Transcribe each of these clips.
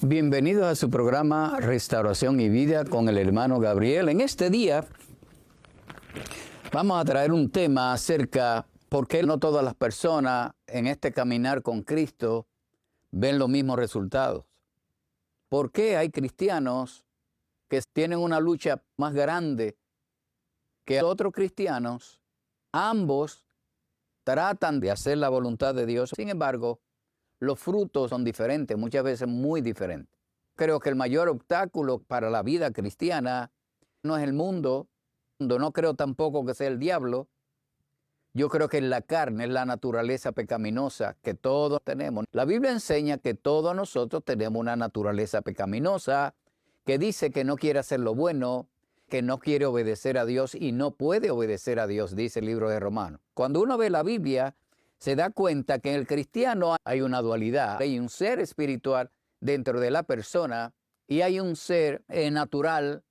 Bienvenidos a su programa Restauración y Vida con el hermano Gabriel. En este día vamos a traer un tema acerca por qué no todas las personas en este caminar con Cristo ven los mismos resultados. ¿Por qué hay cristianos que tienen una lucha más grande que otros cristianos? Ambos tratan de hacer la voluntad de Dios. Sin embargo, los frutos son diferentes, muchas veces muy diferentes. Creo que el mayor obstáculo para la vida cristiana no es el mundo. No creo tampoco que sea el diablo. Yo creo que es la carne, es la naturaleza pecaminosa que todos tenemos. La Biblia enseña que todos nosotros tenemos una naturaleza pecaminosa que dice que no quiere hacer lo bueno, que no quiere obedecer a Dios y no puede obedecer a Dios, dice el libro de Romanos. Cuando uno ve la Biblia, se da cuenta que en el cristiano hay una dualidad. Hay un ser espiritual dentro de la persona y hay un ser natural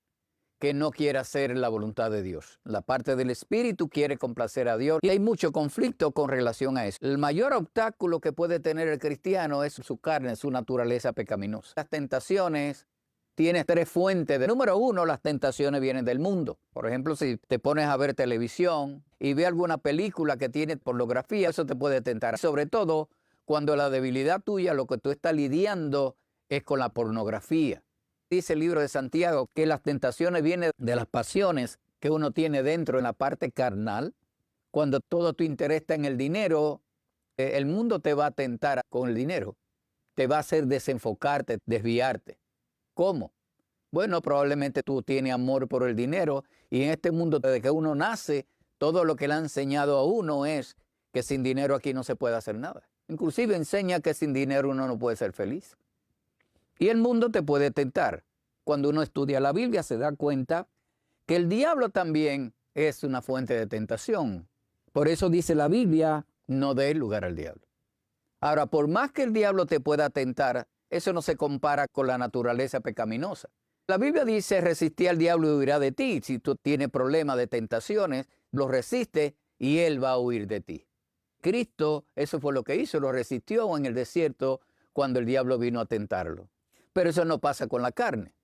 que no quiere hacer la voluntad de Dios. La parte del espíritu quiere complacer a Dios y hay mucho conflicto con relación a eso. El mayor obstáculo que puede tener el cristiano es su carne, su naturaleza pecaminosa. Las tentaciones tienen tres fuentes. Número uno, las tentaciones vienen del mundo. Por ejemplo, si te pones a ver televisión y ves alguna película que tiene pornografía, eso te puede tentar. Sobre todo cuando la debilidad tuya, lo que tú estás lidiando es con la pornografía. Dice el libro de Santiago que las tentaciones vienen de las pasiones que uno tiene dentro en la parte carnal. Cuando todo tu interés está en el dinero, el mundo te va a tentar con el dinero. Te va a hacer desenfocarte, desviarte. ¿Cómo? Bueno, probablemente tú tienes amor por el dinero y en este mundo desde que uno nace, todo lo que le ha enseñado a uno es que sin dinero aquí no se puede hacer nada. Inclusive enseña que sin dinero uno no puede ser feliz. Y el mundo te puede tentar. Cuando uno estudia la Biblia se da cuenta que el diablo también es una fuente de tentación. Por eso dice la Biblia, no dé lugar al diablo. Ahora, por más que el diablo te pueda tentar, eso no se compara con la naturaleza pecaminosa. La Biblia dice, resistí al diablo y huirá de ti. Si tú tienes problemas de tentaciones, lo resistes y él va a huir de ti. Cristo, eso fue lo que hizo, lo resistió en el desierto cuando el diablo vino a tentarlo. Pero eso no pasa con la carne.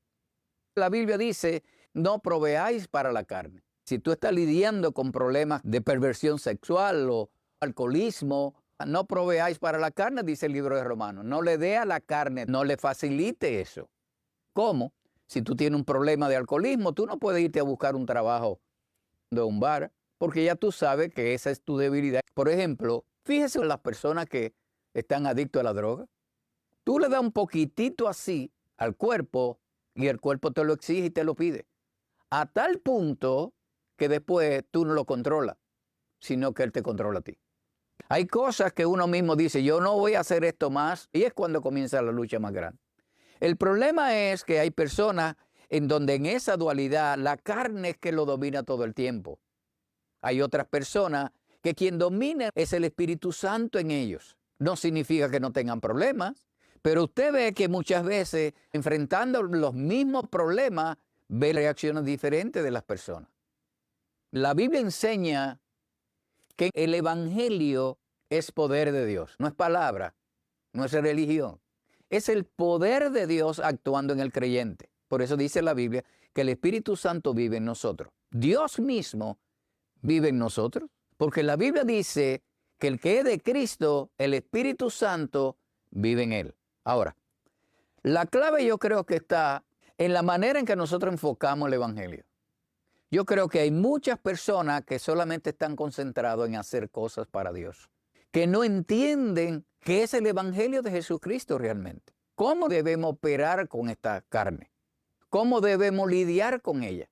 La Biblia dice, no proveáis para la carne. Si tú estás lidiando con problemas de perversión sexual o alcoholismo, no proveáis para la carne, dice el libro de Romanos. No le dé a la carne, no le facilite eso. ¿Cómo? Si tú tienes un problema de alcoholismo, tú no puedes irte a buscar un trabajo de un bar, porque ya tú sabes que esa es tu debilidad. Por ejemplo, fíjese en las personas que están adictos a la droga. Tú le das un poquitito así al cuerpo y el cuerpo te lo exige y te lo pide. A tal punto que después tú no lo controlas, sino que él te controla a ti. Hay cosas que uno mismo dice, yo no voy a hacer esto más, y es cuando comienza la lucha más grande. El problema es que hay personas en donde en esa dualidad la carne es que lo domina todo el tiempo. Hay otras personas que quien domina es el Espíritu Santo en ellos. No significa que no tengan problemas, pero usted ve que muchas veces enfrentando los mismos problemas ve reacciones diferentes de las personas. La Biblia enseña que el Evangelio es poder de Dios, no es palabra, no es religión. Es el poder de Dios actuando en el creyente. Por eso dice la Biblia que el Espíritu Santo vive en nosotros. Dios mismo vive en nosotros, porque la Biblia dice que el que es de Cristo, el Espíritu Santo vive en él. Ahora, la clave yo creo que está en la manera en que nosotros enfocamos el Evangelio. Yo creo que hay muchas personas que solamente están concentrados en hacer cosas para Dios, que no entienden qué es el Evangelio de Jesucristo realmente. ¿Cómo debemos operar con esta carne? ¿Cómo debemos lidiar con ella?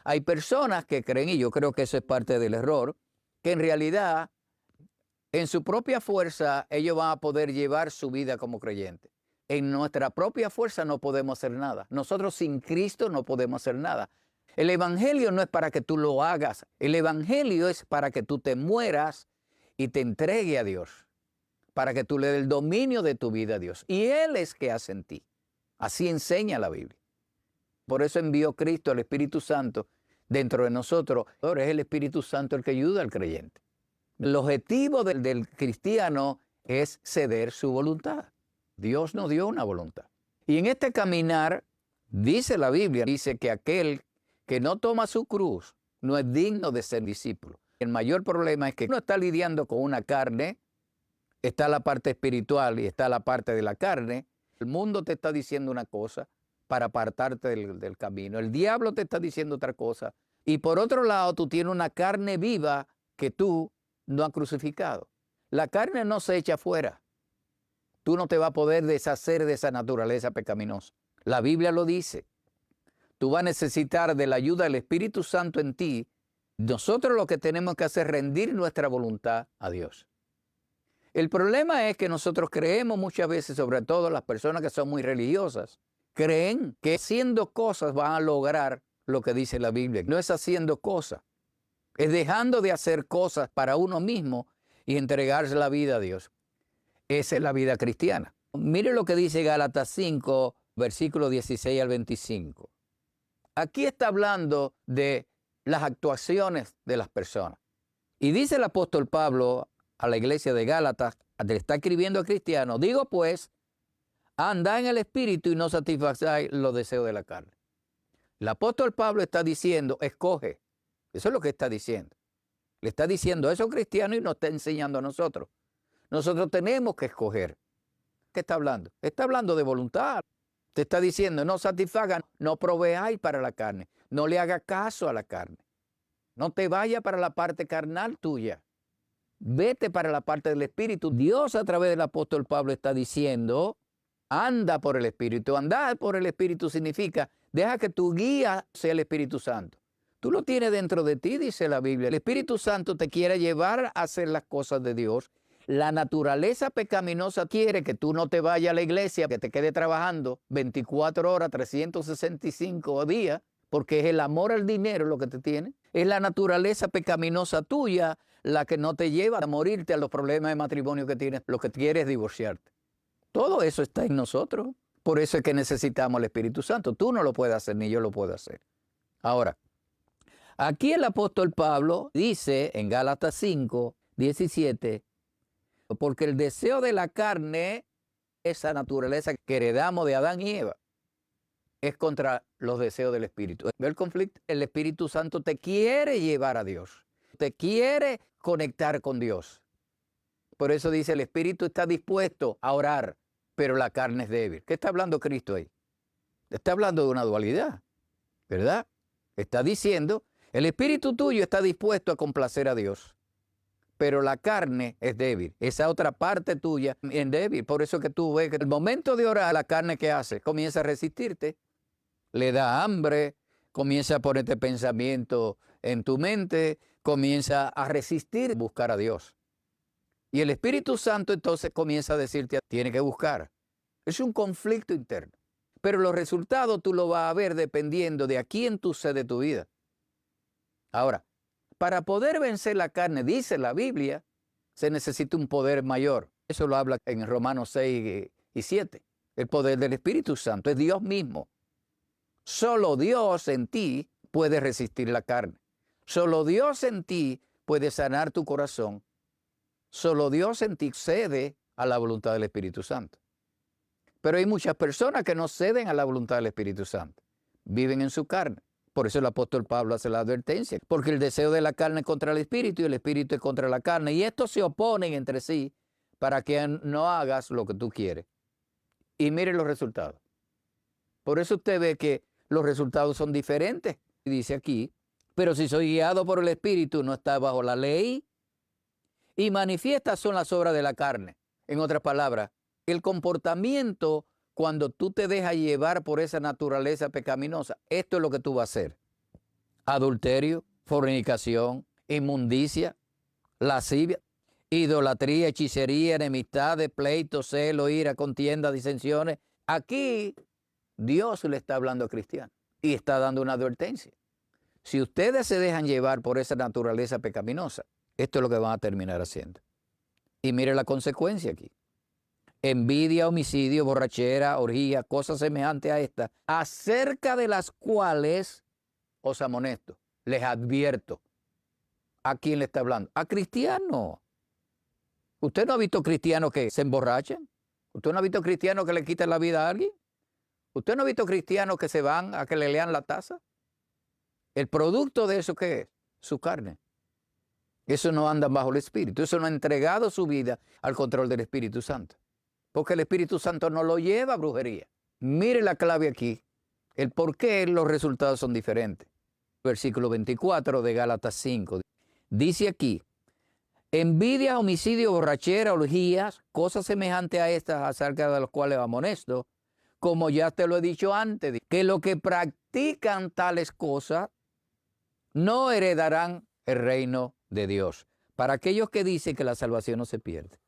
Hay personas que creen, y yo creo que eso es parte del error, que en realidad, en su propia fuerza, ellos van a poder llevar su vida como creyentes. En nuestra propia fuerza no podemos hacer nada. Nosotros sin Cristo no podemos hacer nada. El Evangelio no es para que tú lo hagas. El Evangelio es para que tú te mueras y te entregue a Dios. Para que tú le des el dominio de tu vida a Dios. Y Él es que hace en ti. Así enseña la Biblia. Por eso envió Cristo al Espíritu Santo dentro de nosotros. Ahora es el Espíritu Santo el que ayuda al creyente. El objetivo del cristiano es ceder su voluntad. Dios nos dio una voluntad. Y en este caminar, dice la Biblia, dice que aquel que no toma su cruz no es digno de ser discípulo. El mayor problema es que uno está lidiando con una carne, está la parte espiritual y está la parte de la carne. El mundo te está diciendo una cosa para apartarte del camino. El diablo te está diciendo otra cosa. Y por otro lado, tú tienes una carne viva que tú no has crucificado. La carne no se echa fuera. Tú no te vas a poder deshacer de esa naturaleza pecaminosa. La Biblia lo dice. Tú vas a necesitar de la ayuda del Espíritu Santo en ti. Nosotros lo que tenemos que hacer es rendir nuestra voluntad a Dios. El problema es que nosotros creemos muchas veces, sobre todo las personas que son muy religiosas, creen que haciendo cosas van a lograr lo que dice la Biblia. No es haciendo cosas, es dejando de hacer cosas para uno mismo y entregarse la vida a Dios. Esa es la vida cristiana. Mire lo que dice Gálatas 5, versículos 16 al 25. Aquí está hablando de las actuaciones de las personas. Y dice el apóstol Pablo a la iglesia de Gálatas, le está escribiendo a cristianos, digo pues, andad en el Espíritu y no satisfagáis los deseos de la carne. El apóstol Pablo está diciendo, escoge. Eso es lo que está diciendo. Le está diciendo eso a cristianos y nos está enseñando a nosotros. Nosotros tenemos que escoger. ¿Qué está hablando? Está hablando de voluntad. Te está diciendo, no satisfagan, no proveáis para la carne. No le haga caso a la carne. No te vayas para la parte carnal tuya. Vete para la parte del Espíritu. Dios a través del apóstol Pablo está diciendo, anda por el Espíritu. Andar por el Espíritu significa, deja que tu guía sea el Espíritu Santo. Tú lo tienes dentro de ti, dice la Biblia. El Espíritu Santo te quiere llevar a hacer las cosas de Dios. La naturaleza pecaminosa quiere que tú no te vayas a la iglesia, que te quede trabajando 24 horas, 365 días, porque es el amor al dinero lo que te tiene. Es la naturaleza pecaminosa tuya la que no te lleva a morirte a los problemas de matrimonio que tienes, lo que quieres divorciarte. Todo eso está en nosotros. Por eso es que necesitamos el Espíritu Santo. Tú no lo puedes hacer, ni yo lo puedo hacer. Ahora, aquí el apóstol Pablo dice en Gálatas 5, 17, porque el deseo de la carne, esa naturaleza que heredamos de Adán y Eva, es contra los deseos del Espíritu. ¿Ve el conflicto? El Espíritu Santo te quiere llevar a Dios. Te quiere conectar con Dios. Por eso dice, el Espíritu está dispuesto a orar, pero la carne es débil. ¿Qué está hablando Cristo ahí? Está hablando de una dualidad, ¿verdad? Está diciendo, el Espíritu tuyo está dispuesto a complacer a Dios, pero la carne es débil. Esa otra parte tuya es débil. Por eso que tú ves que el momento de orar, la carne ¿qué hace? Comienza a resistirte, le da hambre, comienza a ponerte pensamiento en tu mente, comienza a resistir buscar a Dios. Y el Espíritu Santo entonces comienza a decirte, tiene que buscar. Es un conflicto interno. Pero los resultados tú lo vas a ver dependiendo de a quién tú cedes tu vida. Ahora, para poder vencer la carne, dice la Biblia, se necesita un poder mayor. Eso lo habla en Romanos 6 y 7. El poder del Espíritu Santo es Dios mismo. Solo Dios en ti puede resistir la carne. Solo Dios en ti puede sanar tu corazón. Solo Dios en ti cede a la voluntad del Espíritu Santo. Pero hay muchas personas que no ceden a la voluntad del Espíritu Santo. Viven en su carne. Por eso el apóstol Pablo hace la advertencia. Porque el deseo de la carne es contra el Espíritu y el Espíritu es contra la carne. Y estos se oponen entre sí para que no hagas lo que tú quieres. Y mire los resultados. Por eso usted ve que los resultados son diferentes. Dice aquí, pero si soy guiado por el Espíritu, no está bajo la ley. Y manifiestas son las obras de la carne. En otras palabras, el comportamiento cuando tú te dejas llevar por esa naturaleza pecaminosa, esto es lo que tú vas a hacer. Adulterio, fornicación, inmundicia, lascivia, idolatría, hechicería, enemistades, pleitos, celo, ira, contienda, disensiones. Aquí Dios le está hablando a cristianos y está dando una advertencia. Si ustedes se dejan llevar por esa naturaleza pecaminosa, esto es lo que van a terminar haciendo. Y mire la consecuencia aquí. Envidia, homicidio, borrachera, orgía, cosas semejantes a estas, acerca de las cuales os amonesto, les advierto. ¿A quién le está hablando? A cristianos. ¿Usted no ha visto cristianos que se emborrachan? ¿Usted no ha visto cristianos que le quitan la vida a alguien? ¿Usted no ha visto cristianos que se van a que le lean la taza? ¿El producto de eso qué es? Su carne. Eso no anda bajo el Espíritu. Eso no ha entregado su vida al control del Espíritu Santo. Porque el Espíritu Santo no lo lleva a brujería. Mire la clave aquí. El por qué los resultados son diferentes. Versículo 24 de Gálatas 5. Dice aquí, envidia, homicidio, borrachera, orgías, cosas semejantes a estas acerca de las cuales amonesto, como ya te lo he dicho antes, que los que practican tales cosas no heredarán el reino de Dios. Para aquellos que dicen que la salvación no se pierde.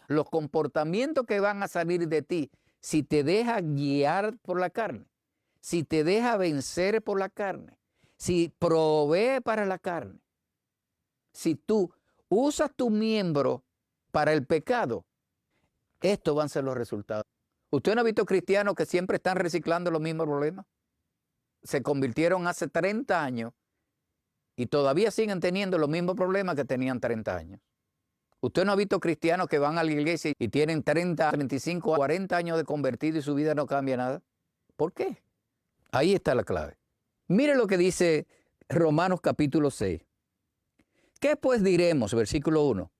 Los comportamientos que van a salir de ti, si te dejas guiar por la carne, si te dejas vencer por la carne, si provee para la carne, si tú usas tu miembro para el pecado, estos van a ser los resultados. ¿Usted no ha visto cristianos que siempre están reciclando los mismos problemas? Se convirtieron hace 30 años y todavía siguen teniendo los mismos problemas que tenían 30 años. ¿Usted no ha visto cristianos que van a la iglesia y tienen 30, 35, 40 años de convertido y su vida no cambia nada? ¿Por qué? Ahí está la clave. Mire lo que dice Romanos capítulo 6. ¿Qué pues diremos? Versículo 1.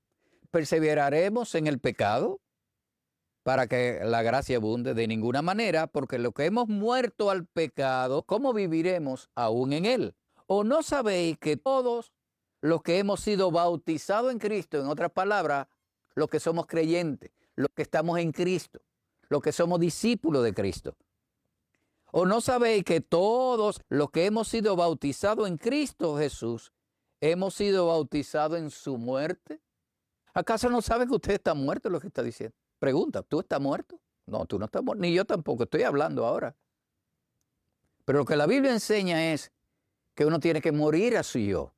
¿Perseveraremos en el pecado para que la gracia abunde? De ninguna manera, porque lo que hemos muerto al pecado, ¿cómo viviremos aún en él? ¿O no sabéis que todos los que hemos sido bautizados en Cristo, en otras palabras, los que somos creyentes, los que estamos en Cristo, los que somos discípulos de Cristo? ¿O no sabéis que todos los que hemos sido bautizados en Cristo Jesús, hemos sido bautizados en su muerte? ¿Acaso no saben que usted está muerto, lo que está diciendo? Pregunta, ¿tú estás muerto? No, tú no estás muerto, ni yo tampoco, estoy hablando ahora. Pero lo que la Biblia enseña es que uno tiene que morir a su yo,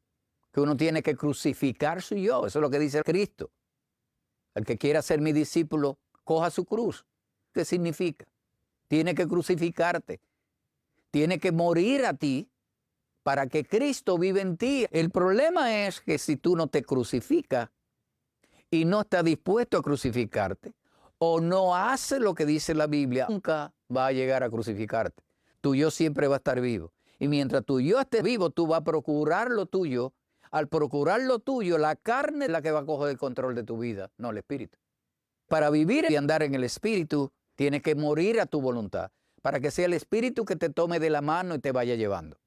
que uno tiene que crucificar su yo. Eso es lo que dice Cristo. El que quiera ser mi discípulo, coja su cruz. ¿Qué significa? Tiene que crucificarte. Tiene que morir a ti para que Cristo viva en ti. El problema es que si tú no te crucificas y no estás dispuesto a crucificarte, o no haces lo que dice la Biblia, nunca va a llegar a crucificarte. Tu yo siempre va a estar vivo. Y mientras tu yo esté vivo, tú vas a procurar lo tuyo. Al procurar lo tuyo, la carne es la que va a coger el control de tu vida, no el espíritu. Para vivir y andar en el espíritu, tienes que morir a tu voluntad, para que sea el espíritu que te tome de la mano y te vaya llevando.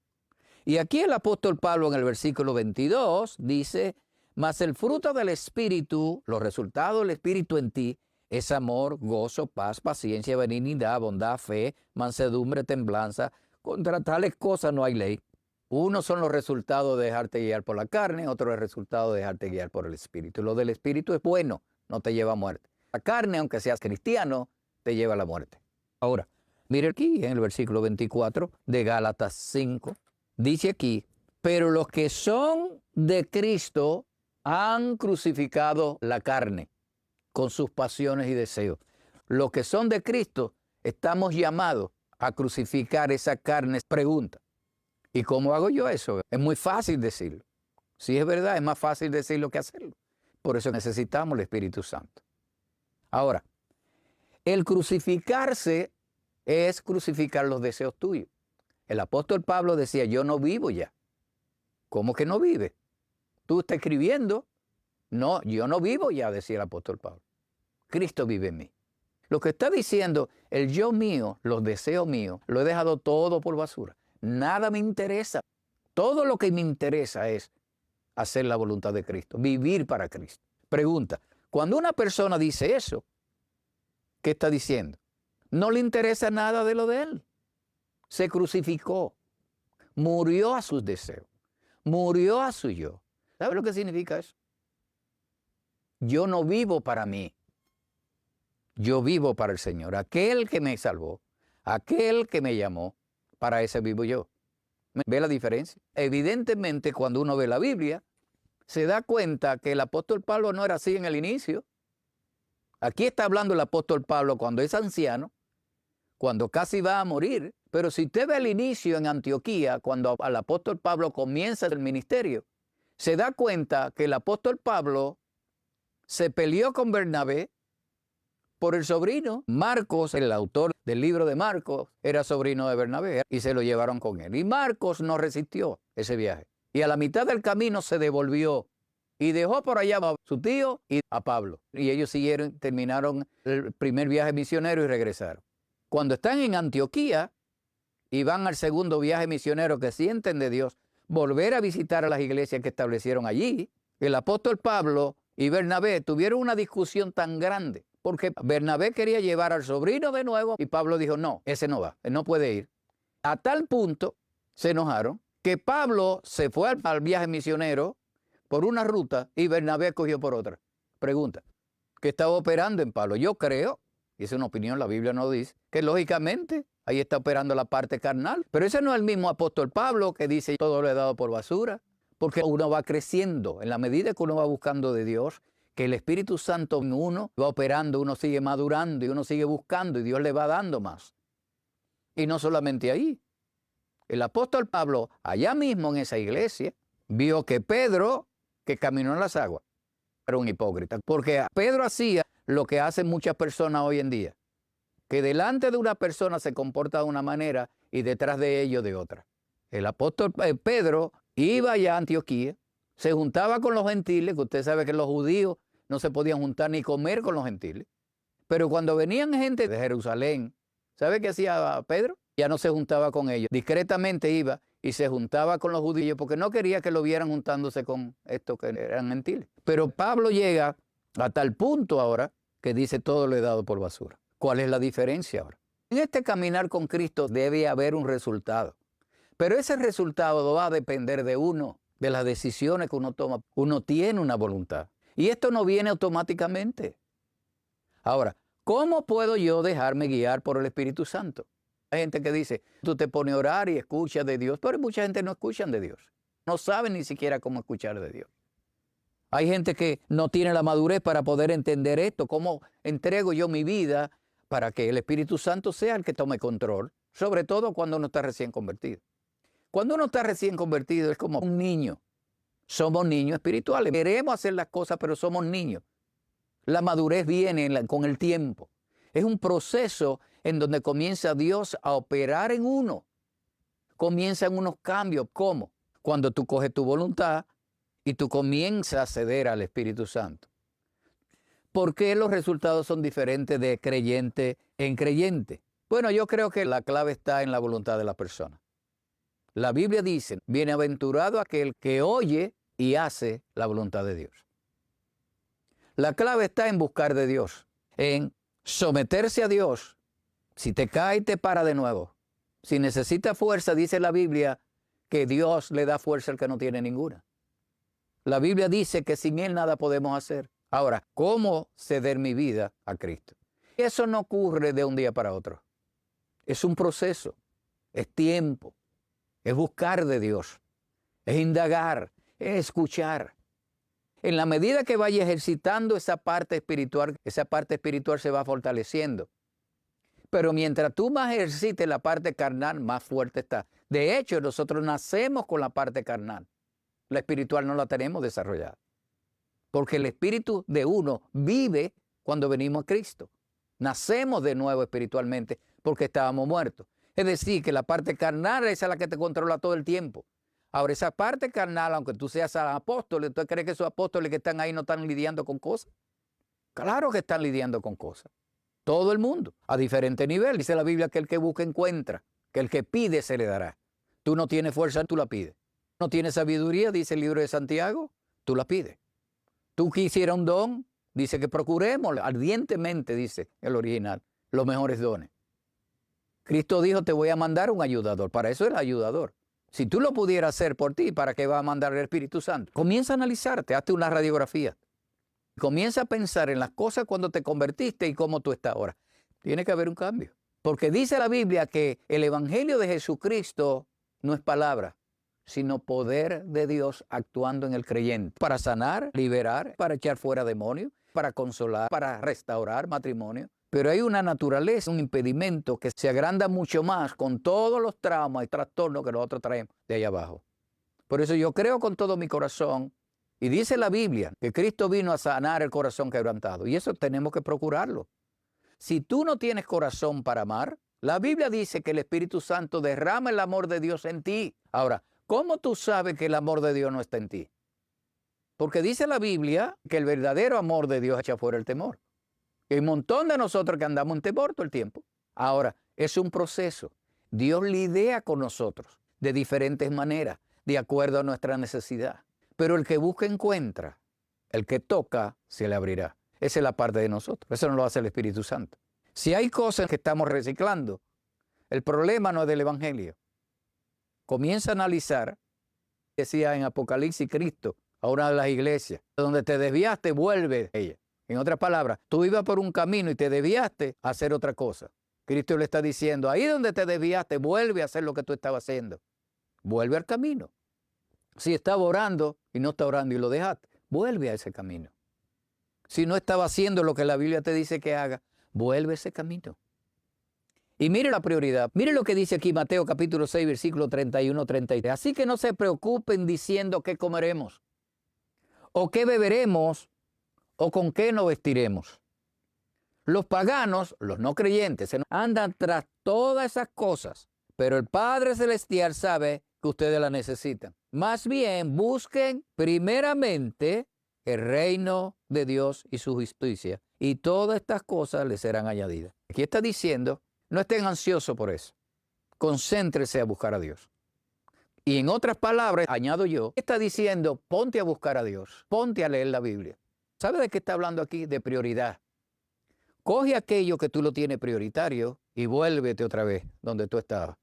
Y aquí el apóstol Pablo en el versículo 22 dice, mas el fruto del espíritu, los resultados del espíritu en ti, es amor, gozo, paz, paciencia, benignidad, bondad, fe, mansedumbre, templanza. Contra tales cosas no hay ley. Uno son los resultados de dejarte guiar por la carne, otro es el resultado de dejarte guiar por el espíritu. Lo del espíritu es bueno, no te lleva a muerte. La carne, aunque seas cristiano, te lleva a la muerte. Ahora, mire aquí en el versículo 24 de Gálatas 5, dice aquí, pero los que son de Cristo han crucificado la carne con sus pasiones y deseos. Los que son de Cristo estamos llamados a crucificar esa carne. Pregunta, ¿y cómo hago yo eso? Es muy fácil decirlo. Si es verdad, es más fácil decirlo que hacerlo. Por eso necesitamos el Espíritu Santo. Ahora, el crucificarse es crucificar los deseos tuyos. El apóstol Pablo decía, yo no vivo ya. ¿Cómo que no vive? Tú estás escribiendo. No, yo no vivo ya, decía el apóstol Pablo. Cristo vive en mí. Lo que está diciendo, el yo mío, los deseos míos, lo he dejado todo por basura. Nada me interesa. Todo lo que me interesa es hacer la voluntad de Cristo, vivir para Cristo. Pregunta, cuando una persona dice eso, ¿qué está diciendo? No le interesa nada de lo de él. Se crucificó, murió a sus deseos, murió a su yo. ¿Sabe lo que significa eso? Yo no vivo para mí. Yo vivo para el Señor. Aquel que me salvó, aquel que me llamó, para ese vivo yo. ¿Ve la diferencia? Evidentemente, cuando uno ve la Biblia, se da cuenta que el apóstol Pablo no era así en el inicio. Aquí está hablando el apóstol Pablo cuando es anciano, cuando casi va a morir. Pero si usted ve el inicio en Antioquía, cuando el apóstol Pablo comienza el ministerio, se da cuenta que el apóstol Pablo se peleó con Bernabé por el sobrino. Marcos, el autor del libro de Marcos, era sobrino de Bernabé y se lo llevaron con él. Y Marcos no resistió ese viaje. Y a la mitad del camino se devolvió y dejó por allá a su tío y a Pablo. Y ellos terminaron el primer viaje misionero y regresaron. Cuando están en Antioquía y van al segundo viaje misionero que sienten de Dios, volver a visitar a las iglesias que establecieron allí, el apóstol Pablo y Bernabé tuvieron una discusión tan grande, porque Bernabé quería llevar al sobrino de nuevo y Pablo dijo, no, ese no va, él no puede ir. A tal punto se enojaron que Pablo se fue al viaje misionero por una ruta y Bernabé cogió por otra. Pregunta, ¿qué estaba operando en Pablo? Yo creo, y es una opinión, la Biblia no dice, que lógicamente ahí está operando la parte carnal. Pero ese no es el mismo apóstol Pablo que dice, todo lo he dado por basura. Porque uno va creciendo en la medida que uno va buscando de Dios, que el Espíritu Santo en uno va operando, uno sigue madurando y uno sigue buscando y Dios le va dando más. Y no solamente ahí. El apóstol Pablo, allá mismo en esa iglesia, vio que Pedro, que caminó en las aguas, era un hipócrita. Porque Pedro hacía lo que hacen muchas personas hoy en día, que delante de una persona se comporta de una manera y detrás de ello de otra. El apóstol Pedro iba allá a Antioquía, se juntaba con los gentiles, que usted sabe que los judíos no se podían juntar ni comer con los gentiles. Pero cuando venían gente de Jerusalén, ¿sabe qué hacía Pedro? Ya no se juntaba con ellos. Discretamente iba y se juntaba con los judíos porque no quería que lo vieran juntándose con estos que eran gentiles. Pero Pablo llega a tal punto ahora que dice todo lo he dado por basura. ¿Cuál es la diferencia ahora? En este caminar con Cristo debe haber un resultado. Pero ese resultado va a depender de uno, de las decisiones que uno toma. Uno tiene una voluntad. Y esto no viene automáticamente. Ahora, ¿cómo puedo yo dejarme guiar por el Espíritu Santo? Hay gente que dice, tú te pones a orar y escuchas de Dios, pero mucha gente no escucha de Dios. No sabe ni siquiera cómo escuchar de Dios. Hay gente que no tiene la madurez para poder entender esto. ¿Cómo entrego yo mi vida para que el Espíritu Santo sea el que tome control? Sobre todo cuando uno está recién convertido. Cuando uno está recién convertido es como un niño. Somos niños espirituales. Queremos hacer las cosas, pero somos niños. La madurez viene con el tiempo. Es un proceso en donde comienza Dios a operar en uno. Comienzan unos cambios. ¿Cómo? Cuando tú coges tu voluntad y tú comienzas a ceder al Espíritu Santo. ¿Por qué los resultados son diferentes de creyente en creyente? Bueno, yo creo que la clave está en la voluntad de la persona. La Biblia dice, bienaventurado aquel que oye y hace la voluntad de Dios. La clave está en buscar de Dios, en someterse a Dios. Si te cae, te para de nuevo. Si necesita fuerza, dice la Biblia, que Dios le da fuerza al que no tiene ninguna. La Biblia dice que sin Él nada podemos hacer. Ahora, ¿cómo ceder mi vida a Cristo? Eso no ocurre de un día para otro. Es un proceso, es tiempo. Es buscar de Dios, es indagar, es escuchar. En la medida que vaya ejercitando esa parte espiritual se va fortaleciendo. Pero mientras tú más ejercites la parte carnal, más fuerte está. De hecho, nosotros nacemos con la parte carnal. La espiritual no la tenemos desarrollada. Porque el espíritu de uno vive cuando venimos a Cristo. Nacemos de nuevo espiritualmente porque estábamos muertos. Es decir, que la parte carnal esa es la que te controla todo el tiempo. Ahora, esa parte carnal, aunque tú seas apóstol, ¿tú crees que esos apóstoles que están ahí no están lidiando con cosas? Claro que están lidiando con cosas. Todo el mundo, a diferente nivel. Dice la Biblia que el que busca encuentra, que el que pide se le dará. Tú no tienes fuerza, tú la pides. No tienes sabiduría, dice el libro de Santiago, tú la pides. Tú quisieras un don, dice que procuremos ardientemente, dice el original, los mejores dones. Cristo dijo, te voy a mandar un ayudador. Para eso es el ayudador. Si tú lo pudieras hacer por ti, ¿para qué va a mandar el Espíritu Santo? Comienza a analizarte, hazte una radiografía. Comienza a pensar en las cosas cuando te convertiste y cómo tú estás ahora. Tiene que haber un cambio. Porque dice la Biblia que el Evangelio de Jesucristo no es palabra, sino poder de Dios actuando en el creyente. Para sanar, liberar, para echar fuera demonios, para consolar, para restaurar matrimonio. Pero hay una naturaleza, un impedimento que se agranda mucho más con todos los traumas y trastornos que nosotros traemos de allá abajo. Por eso yo creo con todo mi corazón, y dice la Biblia que Cristo vino a sanar el corazón quebrantado. Y eso tenemos que procurarlo. Si tú no tienes corazón para amar, la Biblia dice que el Espíritu Santo derrama el amor de Dios en ti. Ahora, ¿cómo tú sabes que el amor de Dios no está en ti? Porque dice la Biblia que el verdadero amor de Dios echa fuera el temor. Hay un montón de nosotros que andamos en temor todo el tiempo. Ahora, es un proceso. Dios lidia con nosotros de diferentes maneras, de acuerdo a nuestra necesidad. Pero el que busca encuentra, el que toca se le abrirá. Esa es la parte de nosotros. Eso no lo hace el Espíritu Santo. Si hay cosas que estamos reciclando, el problema no es del Evangelio. Comienza a analizar, decía en Apocalipsis Cristo, a una de las iglesias, donde te desviaste, vuelve ella. En otras palabras, tú ibas por un camino y te desviaste a hacer otra cosa. Cristo le está diciendo, ahí donde te desviaste, vuelve a hacer lo que tú estabas haciendo. Vuelve al camino. Si estaba orando y no está orando y lo dejaste, vuelve a ese camino. Si no estaba haciendo lo que la Biblia te dice que haga, vuelve a ese camino. Y mire la prioridad. Mire lo que dice aquí Mateo capítulo 6, versículo 31-33. Así que no se preocupen diciendo qué comeremos, o qué beberemos, o con qué nos vestiremos. Los paganos, los no creyentes, andan tras todas esas cosas, pero el Padre Celestial sabe que ustedes las necesitan. Más bien, busquen primeramente el reino de Dios y su justicia, y todas estas cosas les serán añadidas. Aquí está diciendo, no estén ansiosos por eso. Concéntrese a buscar a Dios. Y en otras palabras, añado yo, está diciendo, ponte a buscar a Dios, ponte a leer la Biblia. ¿Sabe de qué está hablando aquí? De prioridad. Coge aquello que tú lo tienes prioritario y vuélvete otra vez donde tú estabas.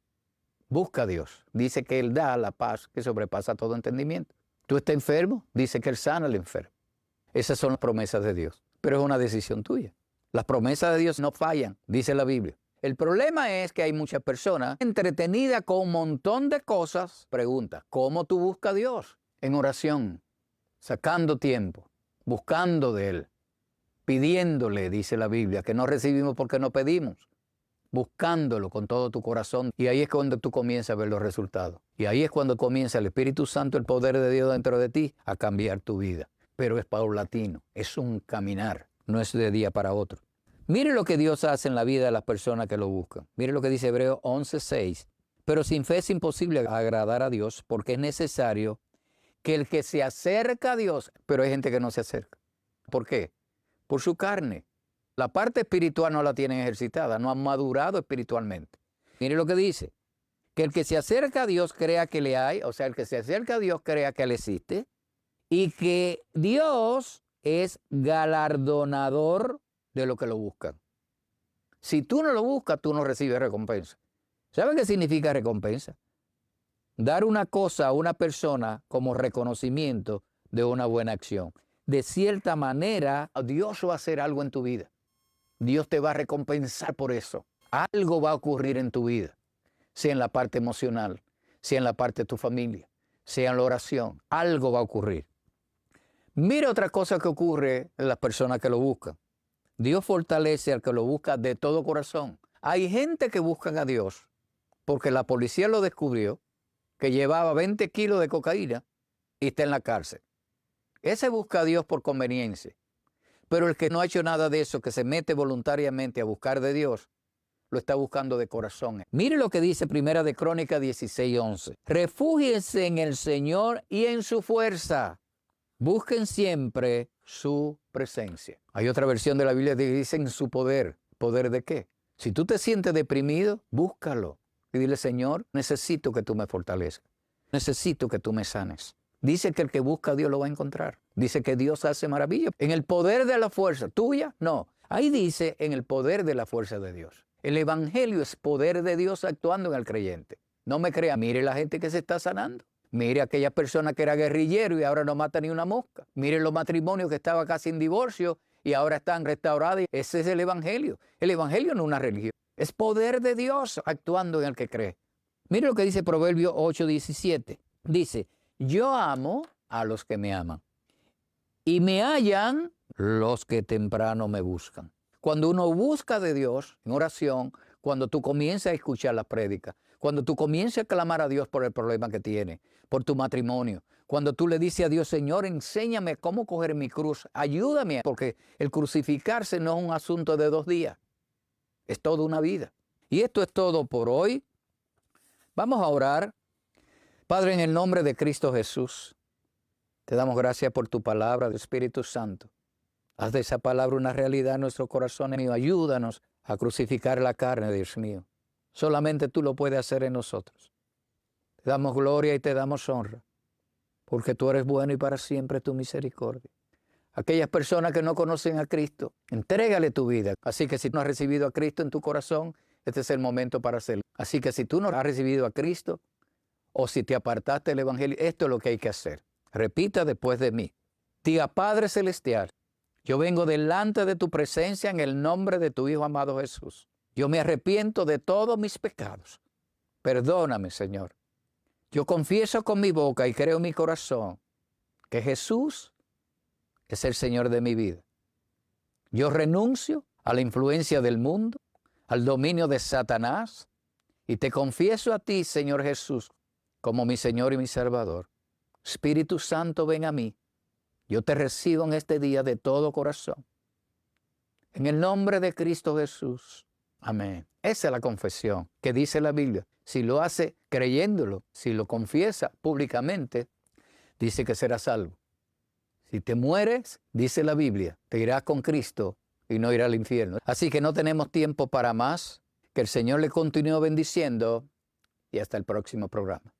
Busca a Dios. Dice que Él da la paz que sobrepasa todo entendimiento. Tú estás enfermo, dice que Él sana al enfermo. Esas son las promesas de Dios, pero es una decisión tuya. Las promesas de Dios no fallan, dice la Biblia. El problema es que hay muchas personas entretenidas con un montón de cosas. Pregunta, ¿cómo tú buscas a Dios? En oración, sacando tiempo, buscando de Él, pidiéndole, dice la Biblia, que no recibimos porque no pedimos, buscándolo con todo tu corazón. Y ahí es cuando tú comienzas a ver los resultados. Y ahí es cuando comienza el Espíritu Santo, el poder de Dios dentro de ti, a cambiar tu vida. Pero es paulatino, es un caminar, no es de día para otro. Mire lo que Dios hace en la vida de las personas que lo buscan. Mire lo que dice Hebreos 11:6. Pero sin fe es imposible agradar a Dios porque es necesario que el que se acerca a Dios, pero hay gente que no se acerca. ¿Por qué? Por su carne. La parte espiritual no la tienen ejercitada, no han madurado espiritualmente. Mire lo que dice, que el que se acerca a Dios crea que le hay, o sea, el que se acerca a Dios crea que Él existe, y que Dios es galardonador de lo que lo buscan. Si tú no lo buscas, tú no recibes recompensa. ¿Sabe qué significa recompensa? Dar una cosa a una persona como reconocimiento de una buena acción. De cierta manera, Dios va a hacer algo en tu vida. Dios te va a recompensar por eso. Algo va a ocurrir en tu vida, sea en la parte emocional, sea en la parte de tu familia, sea en la oración. Algo va a ocurrir. Mira otra cosa que ocurre en las personas que lo buscan. Dios fortalece al que lo busca de todo corazón. Hay gente que buscan a Dios porque la policía lo descubrió, que llevaba 20 kilos de cocaína y está en la cárcel. Ese busca a Dios por conveniencia. Pero el que no ha hecho nada de eso, que se mete voluntariamente a buscar de Dios, lo está buscando de corazón. Mire lo que dice Primera de Crónicas 16:11. Refúgiense en el Señor y en su fuerza. Busquen siempre su presencia. Hay otra versión de la Biblia que dice en su poder. ¿Poder de qué? Si tú te sientes deprimido, búscalo. Y dile, Señor, necesito que tú me fortalezcas. Necesito que tú me sanes. Dice que el que busca a Dios lo va a encontrar. Dice que Dios hace maravillas. En el poder de la fuerza. ¿Tuya? No. Ahí dice en el poder de la fuerza de Dios. El evangelio es poder de Dios actuando en el creyente. No me crea. Mire la gente que se está sanando. Mire aquella persona que era guerrillero y ahora no mata ni una mosca. Mire los matrimonios que estaban casi en divorcio y ahora están restaurados. Ese es el evangelio. El evangelio no es una religión. Es poder de Dios actuando en el que cree. Mire lo que dice Proverbios 8:17. Dice, yo amo a los que me aman y me hallan los que temprano me buscan. Cuando uno busca de Dios en oración, cuando tú comienzas a escuchar las prédicas, cuando tú comienzas a clamar a Dios por el problema que tienes, por tu matrimonio, cuando tú le dices a Dios, Señor, enséñame cómo coger mi cruz, ayúdame, porque el crucificarse no es un asunto de 2 días. Es toda una vida. Y esto es todo por hoy. Vamos a orar. Padre, en el nombre de Cristo Jesús, te damos gracias por tu palabra, del Espíritu Santo. Haz de esa palabra una realidad en nuestro corazón y ayúdanos a crucificar la carne, Dios mío. Solamente tú lo puedes hacer en nosotros. Te damos gloria y te damos honra, porque tú eres bueno y para siempre tu misericordia. Aquellas personas que no conocen a Cristo, entrégale tu vida. Así que si no has recibido a Cristo en tu corazón, este es el momento para hacerlo. Así que si tú no has recibido a Cristo, o si te apartaste del Evangelio, esto es lo que hay que hacer. Repita después de mí. Diga: Padre Celestial, yo vengo delante de tu presencia en el nombre de tu Hijo amado Jesús. Yo me arrepiento de todos mis pecados. Perdóname, Señor. Yo confieso con mi boca y creo en mi corazón que Jesús es el Señor de mi vida. Yo renuncio a la influencia del mundo, al dominio de Satanás, y te confieso a ti, Señor Jesús, como mi Señor y mi Salvador. Espíritu Santo, ven a mí. Yo te recibo en este día de todo corazón. En el nombre de Cristo Jesús. Amén. Esa es la confesión que dice la Biblia. Si lo hace creyéndolo, si lo confiesa públicamente, dice que será salvo. Si te mueres, dice la Biblia, te irás con Cristo y no irás al infierno. Así que no tenemos tiempo para más. Que el Señor le continúe bendiciendo y hasta el próximo programa.